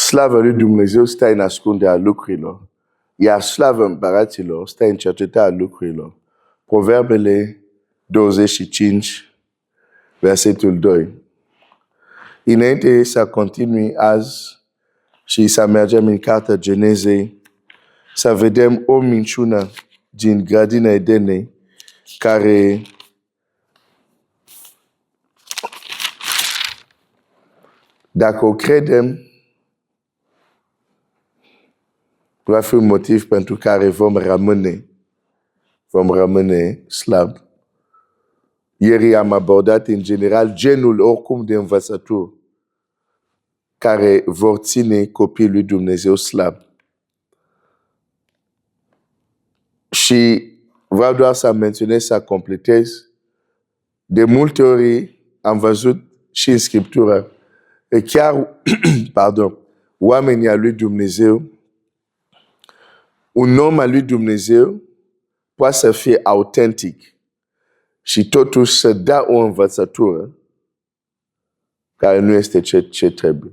Slavă lui Dumnezeu stă în ascunderea lucrurilor, iar slavă împăraților stă în cercetarea lucrurilor. Proverbele 25, versetul 2. Înainte să continui azi și să mergem în cartea Genezei, să vedem o minciună din grădina Edenei care dacă o credem, va fi un motiv pentru care vom rămâne slabi. Ieri am abordat în general genul oricum de învățături care vor ține copiii lui Dumnezeu slab. Și vreau doar să menționez, să completez. De multe ori am văzut și în Scriptură că chiar oamenii al lui Dumnezeu, un om al lui Dumnezeu poate să fie autentic și totuși să dea o învățătură care nu este ce trebuie.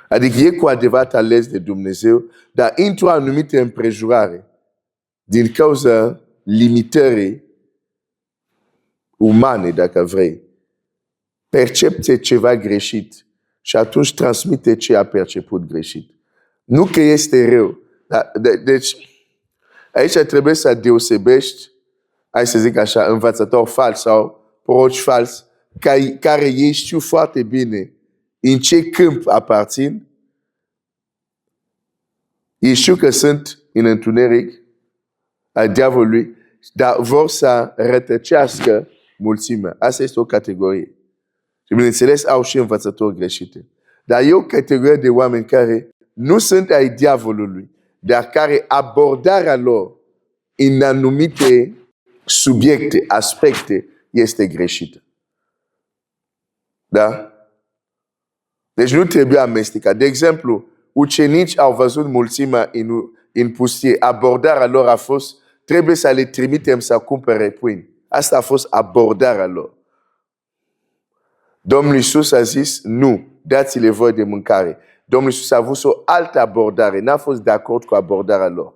Adică e cu adevărat ales de Dumnezeu, dar într-o anumită împrejurare, din cauza limitării umane, dacă vrei, percepte ceva greșit și atunci transmite ce a perceput greșit. Nu că este rău. Deci, aici trebuie să deosebești, hai să zic așa, învățător fals sau proroci fals, care ei știu foarte bine în ce câmp aparțin. Ei știu că sunt în întuneric al diavolului, dar vor să rătăcească mulțimea. Asta este o categorie. Și bineînțeles au și învățători greșite. Dar e o categorie de oameni care nu sunt ai diavolului, dar care abordarea lor în anumite subiecte, aspecte, este greșită. Da? Deci nu trebuie amestecat. De exemplu, ucenici au văzut mulțimea în pustie. Abordarea lor a fost, trebuie să le trimitem să cumpere pâini. Asta a fost abordarea lor. Domnul Iisus a zis, nu, dați-le voi de mâncare. Domnul Iisus a avut o altă abordare, n-a fost de acord cu abordarea lor.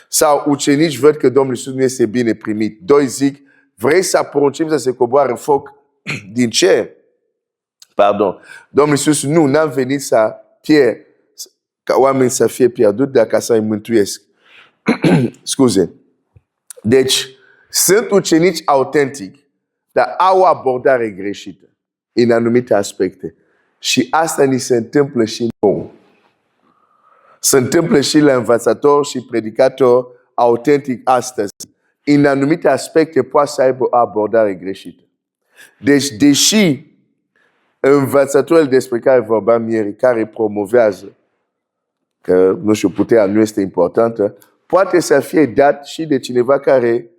Sau ucenici văd că Domnul Iisus nu este bine primit. Doi zic, vrei să poruncim să se coboare foc din cer? Domnul Iisus, nu, n-am venit să pierd, ca oamenii să fie pierduți, dar ca să-i mântuiesc. Scuze. Deci, sunt ucenici autentici, dar au o abordare greșită în anumite aspecte. Și asta ni se întâmplă și nouă. Se întâmplă și la învățător și predicator autentic astăzi. În anumite aspecte poate să aibă o abordare greșită. Deci, deși învățătorul despre care vorbeam ieri, care promovează că, nu știu, puterea nu este importantă, poate să fie dat și de cineva care,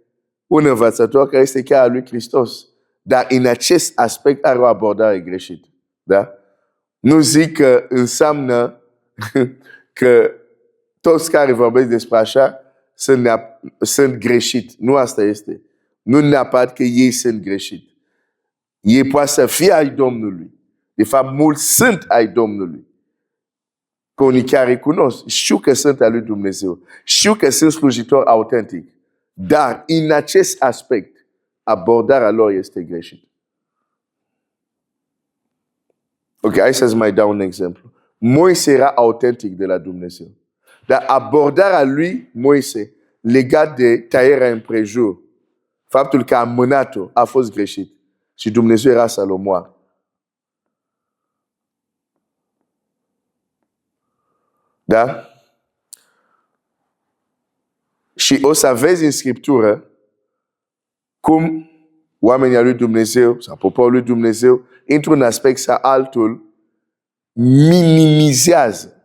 un învățător care este chiar al lui Hristos. Dar în acest aspect are o abordare greșită. Da? Nu zic că înseamnă că toți care vorbesc despre așa sunt greșiți. Nu asta este. Nu neapărat că ei sunt greșiți. Ei poate să fie ai Domnului. De fapt, mulți sunt ai Domnului. Că unii chiar recunosc. Știu că sunt al lui Dumnezeu. Știu că sunt slujitori autentici. Dar, în acest aspect, abordarea lor este greșită. Ok, hai să-ți mai dau un exemplu. Moise era autentic de la Dumnezeu. Dar abordarea lui, Moise, legat de tăierea împrejur, faptul că a mânat-o, a fost greșit. Și Dumnezeu era să-l omoare. Da? Și o să vezi în Scriptură cum oamenii lui Dumnezeu sau poporul lui Dumnezeu, într-un aspect sau altul, minimizează,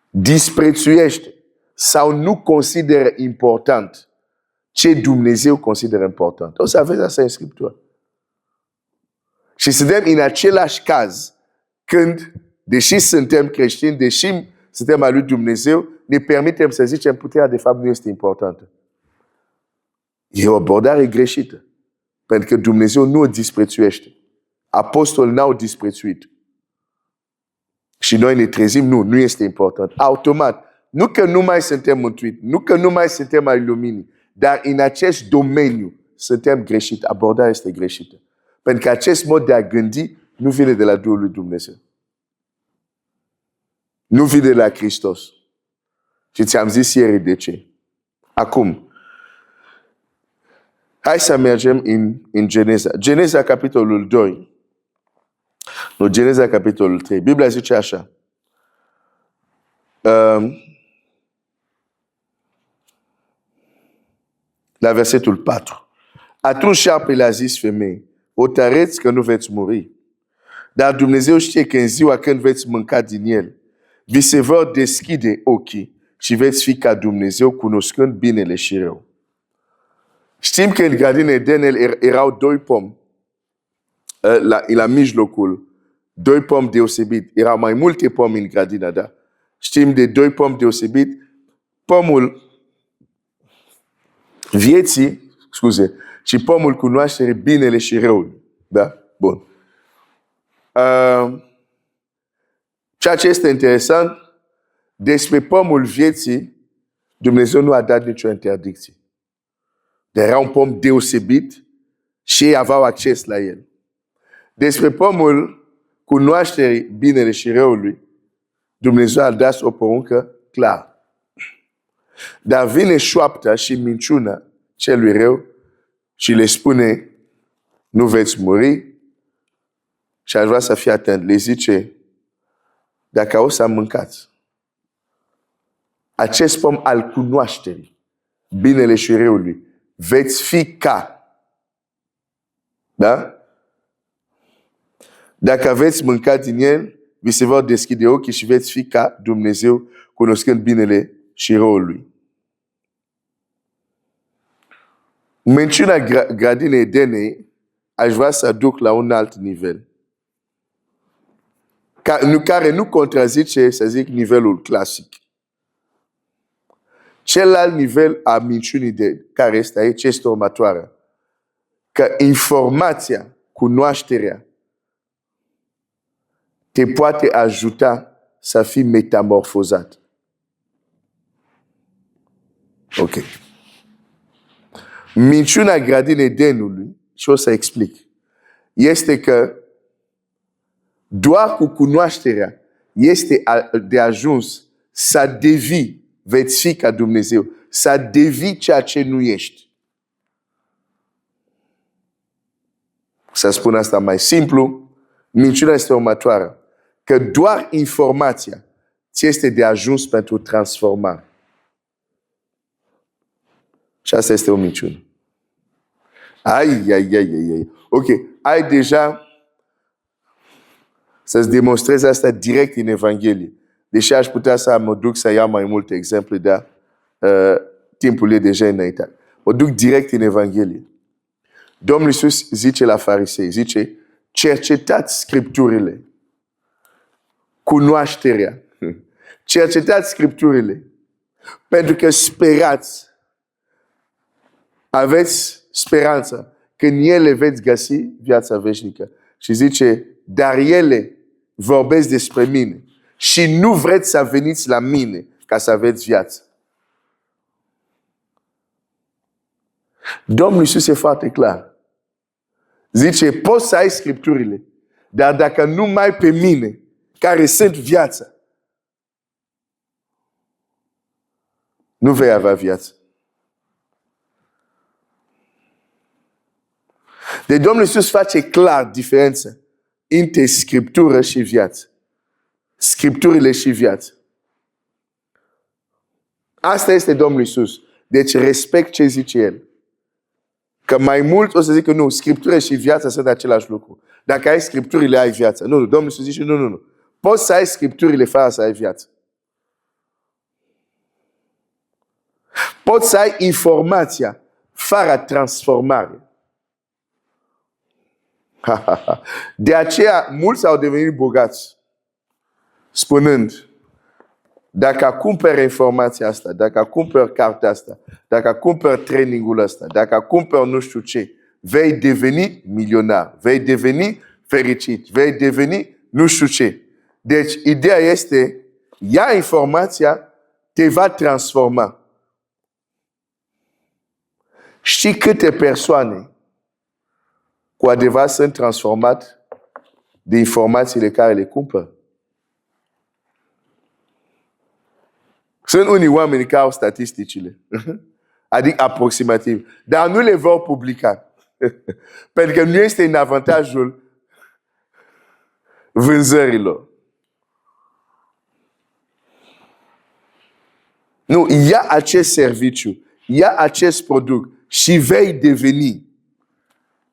disprețuiește sau nu consideră important ce Dumnezeu consideră important. O să vezi asta în Scriptură. Și suntem în același caz când, deși suntem creștini, deși suntem al lui Dumnezeu, ne permitem să zicem puterea de fapt nu este importantă. E o abordare greșită. Pentru că Dumnezeu nu o disprețuiește. apostoli n-au disprețuit. Și noi ne trezim, nu este important. Automat, nu că nu mai suntem mântuiți, nu că nu mai suntem ai luminii, dar în acest domeniu suntem greșiți. Abordarea este greșită. Pentru că acest mod de a gândi nu vine de la Duhul lui Dumnezeu. Nu vine de la Hristos. Și ți-am zis ieri de ce. Acum, hai să mergem în Geneza. Geneza, capitolul 2. Nu, Geneza, capitolul 3. Biblia zice așa. La versetul 4. Atunci șarpele a zis femeii, o tăreți că nu veți muri. Dar Dumnezeu știe că în ziua când veți mânca din el, vi se vor deschide ochii și veți fi ca Dumnezeu, cunoscând binele și rău. Știm că în grădina Eden erau doi pomi. La mijlocul, doi pomi deosebit. Erau mai multe pomi în grădina, da? Știm de doi pomi deosebit. Pomul vieții, și pomul cunoașterii binele și răul. Da? Bun. Ceea ce este interesant, despre pomul vieții, Dumnezeu nu a dat nicio interdicție. Dar era un pom deosebit și ei aveau acces la el. Despre pomul cunoașterii binele și răului, Dumnezeu a dat o poruncă clară. Dar vine șoapta și minciuna celui rău și le spune, nu veți muri. Și aș vrea să fii atent. Le zice, dacă o să mâncați acest pom al cunoașterii, binele și răului, veți fi ca. Da? Dacă veți mânca din el, vi se vor deschide ochii și veți fi ca Dumnezeu, cunoscând binele și răul lui. Mențiunea grădinei Edenei aș vrea să duc la un alt nivel. Care nu contrazice, să zic, nivelul clasic. Celălalt nivel a minciunii care este aici este următoarea. Că informația, cunoașterea, te poate ajuta să fii metamorfozat. Ok. Minciuna grădinei Edenului, și o să explic, este că doar cu cunoașterea este de ajuns să devii, veți fi ca Dumnezeu, să devii ceea ce nu ești. Să spun asta mai simplu, minciuna este următoarea, că doar informația ți este de ajuns pentru transformare. Și asta este o minciună. Ai. Ok, ai deja să-ți demonstrez asta direct în Evanghelie. Deși aș putea să mă duc să iau mai multe exemple, dar timpul e deja înaintat. Mă duc direct în Evanghelie. Domnul Iisus zice la farisei, zice, cercetați Scripturile, cunoașterea. Cercetați Scripturile, pentru că sperați, aveți speranța că în ele veți găsi viața veșnică. Și zice, dar ele vorbesc despre mine și nu vreți să veniți la mine ca să aveți viață. Domnul Iisus e foarte clar. Zice, poți să ai Scripturile, dar dacă nu mai pe mine, care sunt viața, nu vei avea viață. Deci Domnul Iisus face clar diferența între Scriptură și viață. Scripturile și viață. Asta este Domnul Iisus. Deci respect ce zice El. Că mai mult o să zic că nu, Scriptură și viața sunt același lucru. Dacă ai Scripturile, ai viața. Nu, Domnul Iisus zice nu. Poți să ai Scripturile fără să ai viață. Poți să ai informația fără transformare. De aceea, mulți au devenit bogați, spunând, dacă cumperi informația asta, dacă cumperi cartea asta, dacă cumperi trainingul ăsta, dacă cumperi nu știu ce, vei deveni milionar, vei deveni fericit, vei deveni nu știu ce. Deci, ideea este, ia informația, te va transforma. Știi câte persoane cu adevărat sunt transformate de informațiile care le cumpără? Sunt unii oameni care au statisticile, adică aproximativ, dar nu le vor publica. Pentru că nu este în avantajul vânzărilor. Nu, ia acest serviciu, ia acest produs și vei deveni.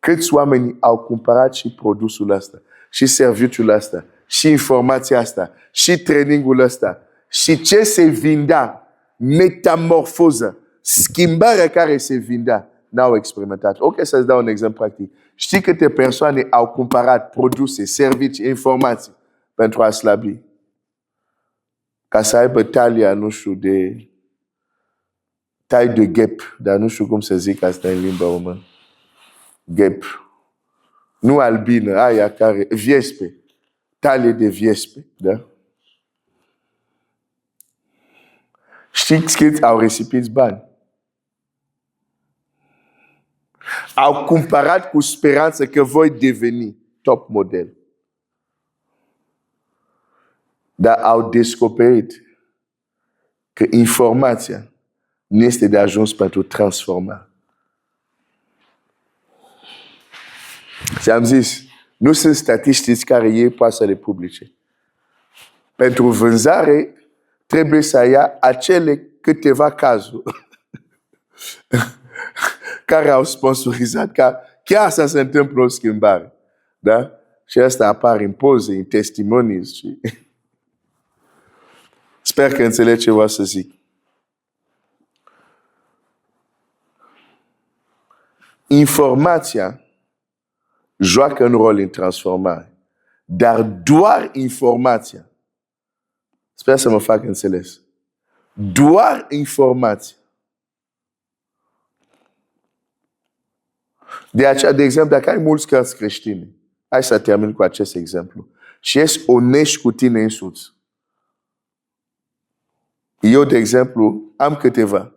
Câți oameni au cumpărat și produsul ăsta, și serviciul ăsta, și informația asta, și trainingul ăsta, și ce se vindea, metamorfoză, schimbarea care se vindea, n-au experimentat. Ok, să-ți dau un exemplu practic. Știi câte persoane au cumpărat produse, servicii, informații pentru a slăbi? Ca să aibă talia, nu știu, de taille de gap, dar nu știu cum să zic asta în limba română. Gap. Nu albină, aia care, viespe. Talie de viespe, da? Știți câți au risipit bani? Au cumpărat cu speranță că voi deveni top model. Dar au descoperit că informația nu este de ajuns pentru transformare. Ți-am zis, nu sunt statistici care ei poate să le publice. Pentru vânzare, trebuie să ia acele câteva cazuri care au sponsorizat ca chiar să se întâmplă o schimbare. Da? Și asta apare în poze, în testimonii. Și... Sper că înțelegi ce vreau să zic. Informația joacă un rol în transformare. Dar doar informația. Sper să mă fac înțeles. Doar informația. De aceea, de exemplu, dacă ai mulți cărți creștine, hai să termin cu acest exemplu, și ești onest cu tine însuți. Eu, de exemplu, am câteva.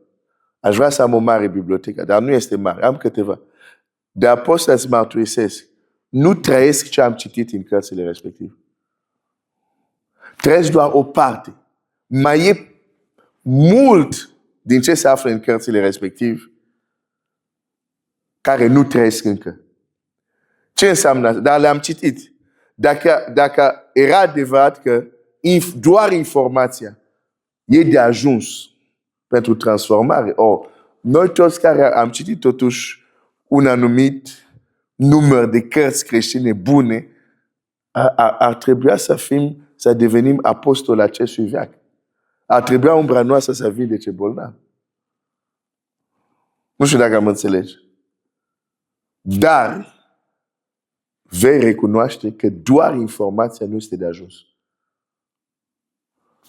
Aș vrea să am o mare bibliotecă, dar nu este mare. Am câteva. Dar pot să-ți mărturisesc. Nu trăiesc ce am citit în cărțile respective. Trăiesc doar o parte. Mai e mult din ce se află în cărțile respective care nu trăiesc încă. Ce înseamnă asta? Dar le-am citit. Dacă era adevărat că doar informația e de ajuns pentru transformare, noi toți care am citit totuși un anumit număr de cărți creștine bune, ar trebui să devenim apostoli acestui veac. Ar trebui umbra noastră să vindece bolnavi. Nu știu dacă am înțelegi. Dar vei recunoaște că doar informația nu este de ajuns.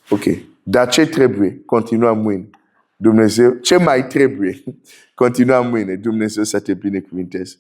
Ok. Dar ce trebuie? Continuăm mâine. Dumnezeu, ce mai trebuie? Continuăm mâine. Dumnezeu să te binecuvinteze.